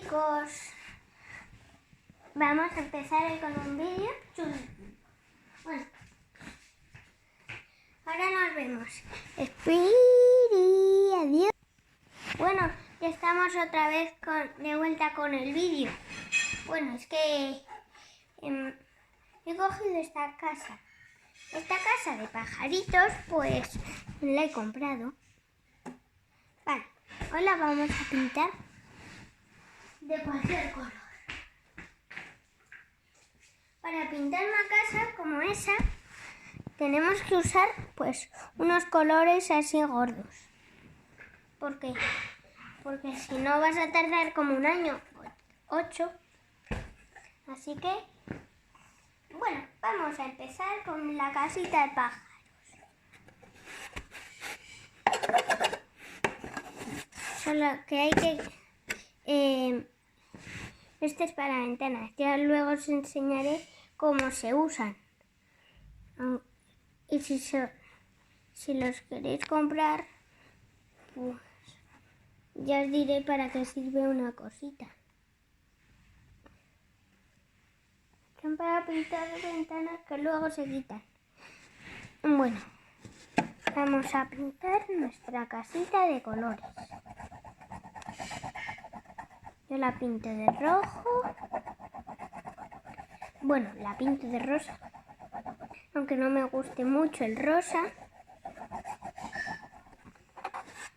chicos, vamos a empezar con un vídeo chulo. Bueno, ahora nos vemos. Adiós. Bueno, ya estamos otra vez de vuelta con el vídeo. Bueno, es que he cogido esta casa. Esta casa de pajaritos, pues la he comprado. Vale, hoy la vamos a pintar de cualquier color. Para pintar una casa como esa, tenemos que usar pues unos colores así gordos. ¿Por qué? Porque si no vas a tardar como un año, 8. Así que, bueno, vamos a empezar con la casita de pájaros. Solo que hay que... este es para ventanas. Ya luego os enseñaré cómo se usan. Y si los queréis comprar, pues ya os diré para qué sirve una cosita. Son para pintar ventanas que luego se quitan. Bueno, vamos a pintar nuestra casita de colores. Yo la pinto de rojo. Bueno, la pinto de rosa. Aunque no me guste mucho el rosa.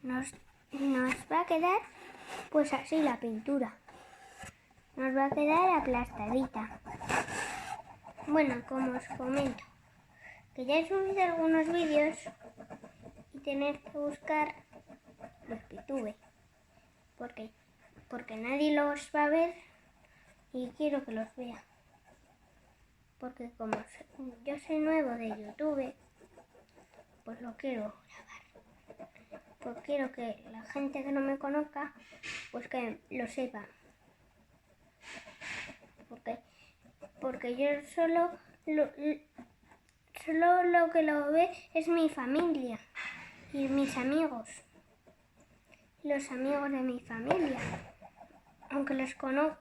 Nos va a quedar pues así la pintura. Nos va a quedar aplastadita. Bueno, como os comento, que ya he subido algunos vídeos y tenéis que buscar los PTube. ¿Por qué? Porque nadie los va a ver y quiero que los vea. Porque como yo soy nuevo de YouTube, pues lo quiero grabar. Pues quiero que la gente que no me conozca, pues que lo sepa. Porque yo solo lo que lo ve es mi familia y mis amigos. Los amigos de mi familia. Aunque les conozco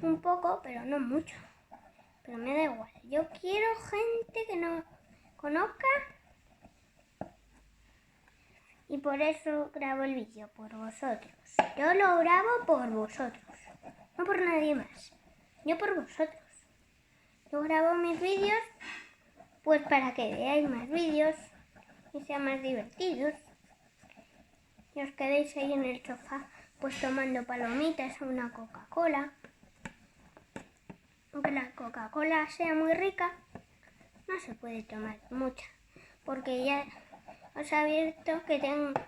un poco, pero no mucho. Pero me da igual. Yo quiero gente que no conozca. Y por eso grabo el vídeo, por vosotros. Yo lo grabo por vosotros. No por nadie más. Yo por vosotros. Yo grabo mis vídeos pues para que veáis más vídeos y sean más divertidos. Y os quedéis ahí en el sofá pues tomando palomitas o una Coca-Cola. Aunque la Coca-Cola sea muy rica, no se puede tomar mucha. Porque ya os he abierto que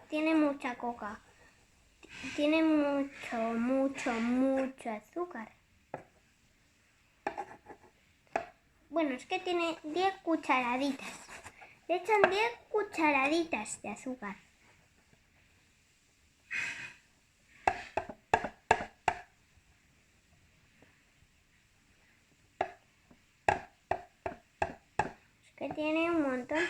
tiene mucha coca. Tiene mucho azúcar. Bueno, es que tiene 10 cucharaditas. Le echan 10 cucharaditas de azúcar. Es que tiene un montón.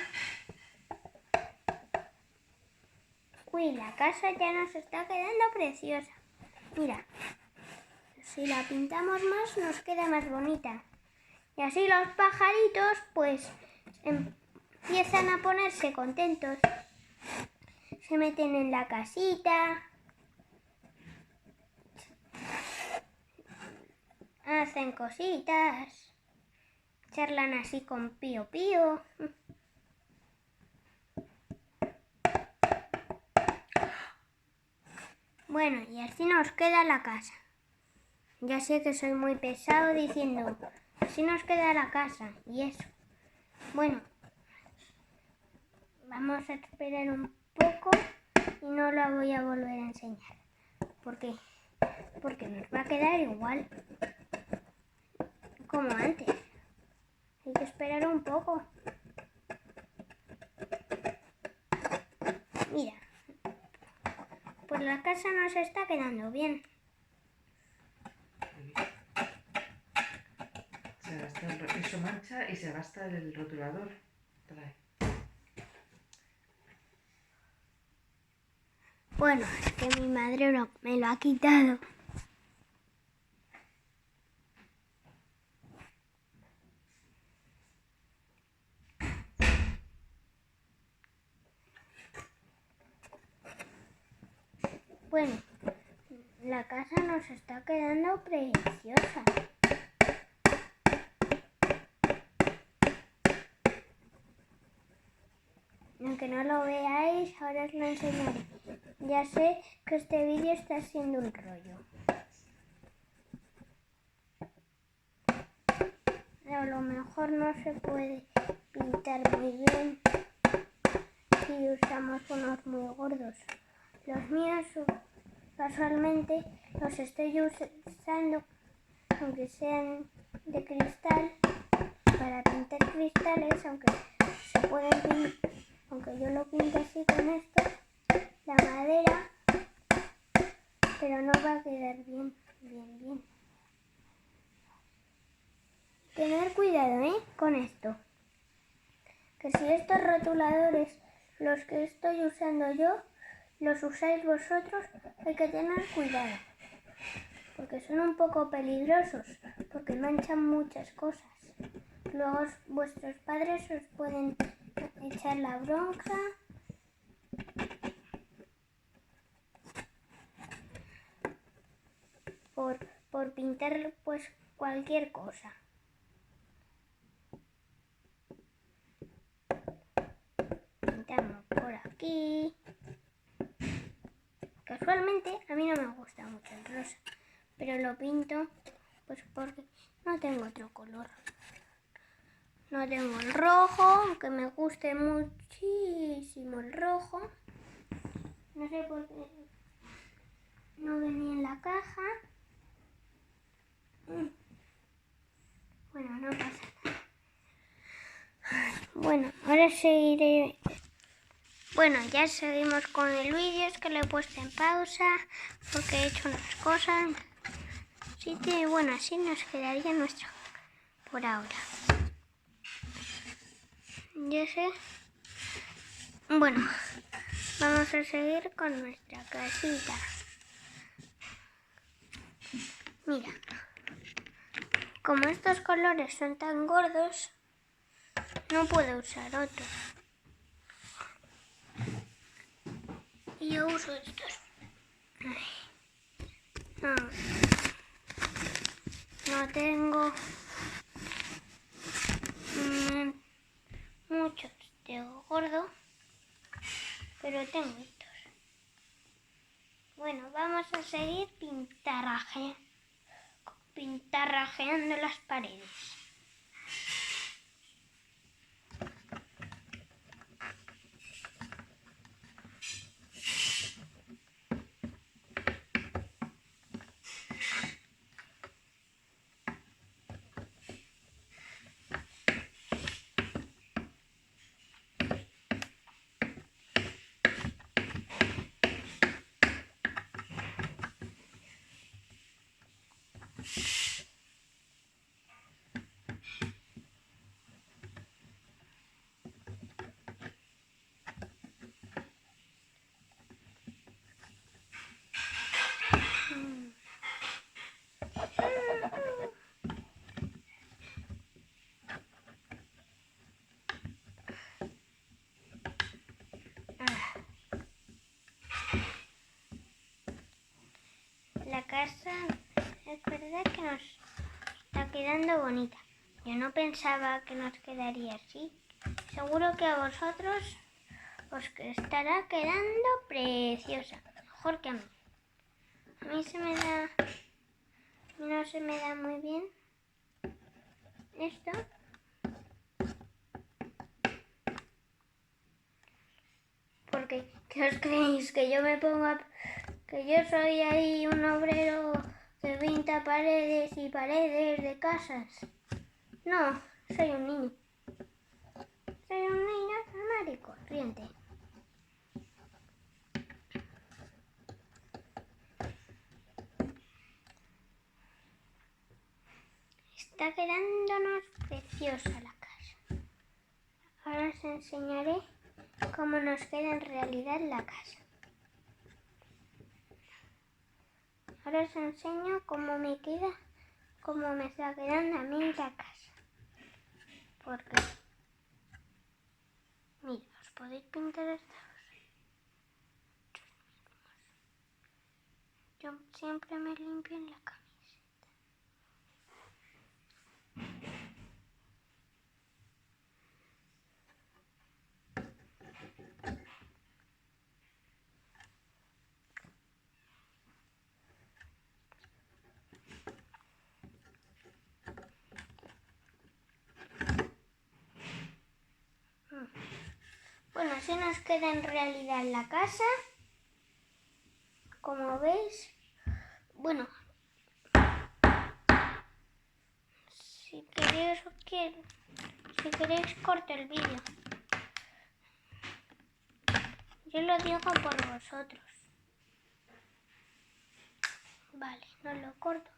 Uy, la casa ya nos está quedando preciosa. Mira, si la pintamos más nos queda más bonita. Y así los pajaritos pues empiezan a ponerse contentos. Se meten en la casita. Hacen cositas. Charlan así con Pío Pío. Bueno, y así nos queda la casa. Ya sé que soy muy pesado diciendo, así nos queda la casa y eso. Bueno, vamos a esperar un poco y no la voy a volver a enseñar. ¿Por qué? Porque nos va a quedar igual como antes. Hay que esperar un poco. Mira, pues la casa nos está quedando bien. Se gasta eso mancha y se gasta el rotulador. Trae. Bueno, es que mi madre me lo ha quitado. Bueno, la casa nos está quedando preciosa. Aunque no lo veáis, ahora os lo enseñaré. Ya sé que este vídeo está siendo un rollo. Pero a lo mejor no se puede pintar muy bien si usamos unos muy gordos. Los míos casualmente los estoy usando, aunque sean de cristal, para pintar cristales, aunque se pueden pintar, aunque yo lo pinto así con esto, la madera, pero no va a quedar bien. Tener cuidado, con esto. Que si estos rotuladores, los que estoy usando yo, los usáis vosotros, hay que tener cuidado. Porque son un poco peligrosos, porque manchan muchas cosas. Luego vuestros padres os pueden echar la bronca. Por pintar pues cualquier cosa. Pintamos por aquí. Casualmente a mí no me gusta mucho el rosa, pero lo pinto pues porque no tengo otro color. No tengo el rojo, aunque me guste muchísimo el rojo. No sé por qué no venía en la caja. Bueno, no pasa nada. Bueno, ahora seguiré. Bueno, ya seguimos con el vídeo. Es que lo he puesto en pausa porque he hecho unas cosas. Así que bueno, así nos quedaría nuestro por ahora. Ya sé. Bueno, vamos a seguir con nuestra casita. Mira, como estos colores son tan gordos, no puedo usar otros. Y yo uso estos. No tengo muchos de gordo, pero tengo estos. Bueno, vamos a seguir pintarrajeando las paredes. La casa es verdad que nos está quedando bonita. Yo no pensaba que nos quedaría así. Seguro que a vosotros os estará quedando preciosa. Mejor que a mí. A mí no se me da muy bien esto. Porque, ¿qué os creéis? Que yo me pongo que yo soy ahí un obrero que pinta paredes y paredes de casas. No, soy un niño. Soy un niño normal y corriente. Está quedándonos preciosa la casa. Ahora os enseñaré cómo nos queda en realidad la casa. ahora os enseño cómo me está quedando a mí la casa. Porque, mira, os podéis pintar estas. Yo siempre me limpio en la camiseta. Bueno, así nos queda en realidad la casa. Como veis, bueno, si queréis corto el vídeo. Yo lo digo por vosotros. Vale, no lo corto.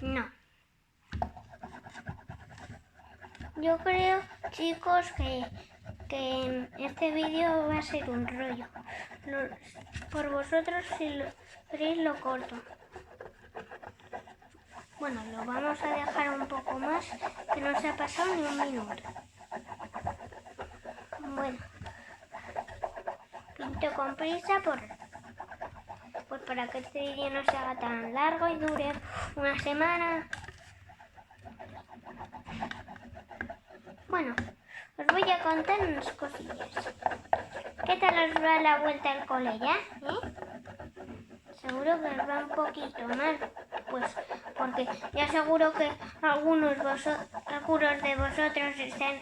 No. Yo creo, chicos, que este vídeo va a ser un rollo. Por vosotros, si lo queréis, lo corto. Bueno, lo vamos a dejar un poco más, que no se ha pasado ni un minuto. Bueno, pinto con prisa pues para que este vídeo no se haga tan largo y dure una semana. Bueno, os voy a contar unas cosillas. ¿Qué tal os va la vuelta al cole ya? Seguro que os va un poquito mal. Pues porque ya seguro que algunos de vosotros están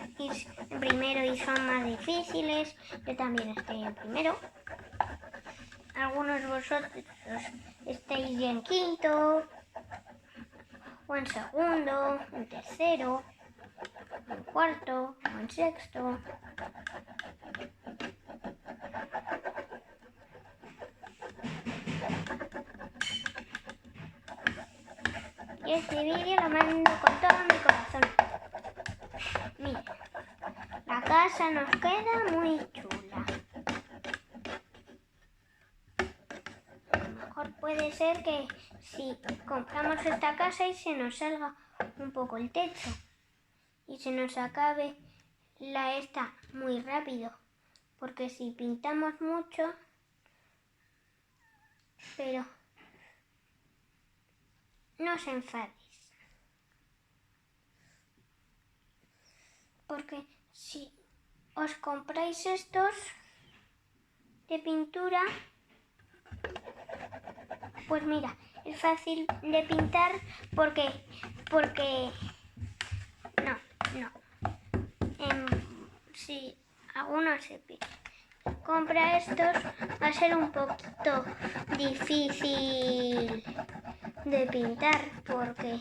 en primero y son más difíciles. Yo también estoy en primero. Algunos de vosotros estáis ya en quinto, o en segundo, en tercero, en cuarto, o en sexto. Y este vídeo lo mando con todo mi corazón. Mira, la casa nos queda muy chula. A lo mejor puede ser que si compramos esta casa y se nos salga un poco el techo y se nos acabe la esta muy rápido, porque si pintamos mucho, pero no os enfadéis, porque si os compráis estos de pintura, pues mira, es fácil de pintar porque si alguno se compra estos, va a ser un poquito difícil de pintar porque,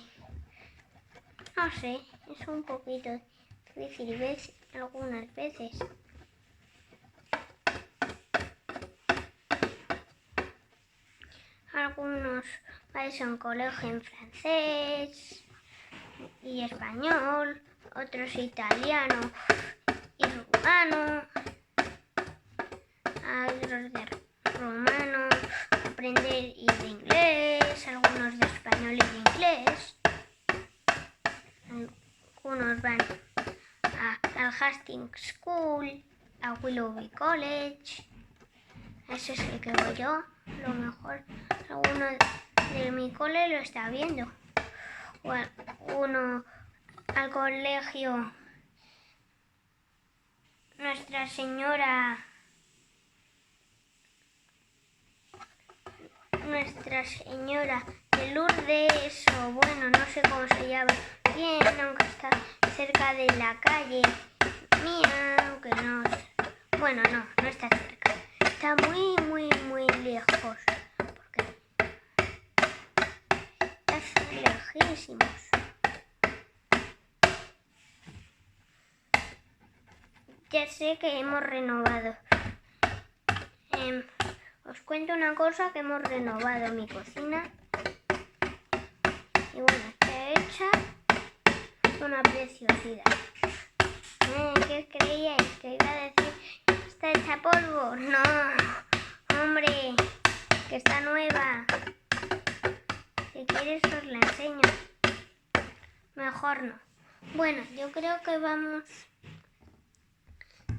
no sé, es un poquito difícil algunas veces. Algunos vais a un colegio en francés y español, otros italiano y rumano, otros de rumano aprender y de inglés, algunos de español y de inglés, algunos van al Hastings School, a Willoughby College. Ese es el que voy yo. Lo mejor alguno de mi cole lo está viendo. O uno al colegio Nuestra Señora de Lourdes, o bueno, no sé cómo se llama bien, aunque está cerca de la calle mía, aunque no... Bueno, no está cerca. Está muy, muy, muy lejos. Porque está lejísimos. Ya sé que hemos renovado. Os cuento una cosa, que hemos renovado mi cocina. Y bueno, está hecha una preciosidad. ¿Qué creíais? ¿Que iba a decir está hecha polvo? No, hombre, que está nueva. Si quieres os la enseño. Mejor no. Bueno, yo creo que vamos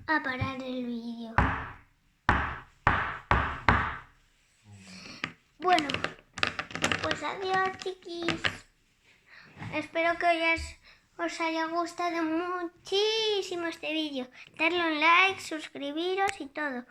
a parar el vídeo. Bueno, pues adiós, chiquis. Espero que os haya gustado muchísimo este vídeo. Darle un like, suscribiros y todo.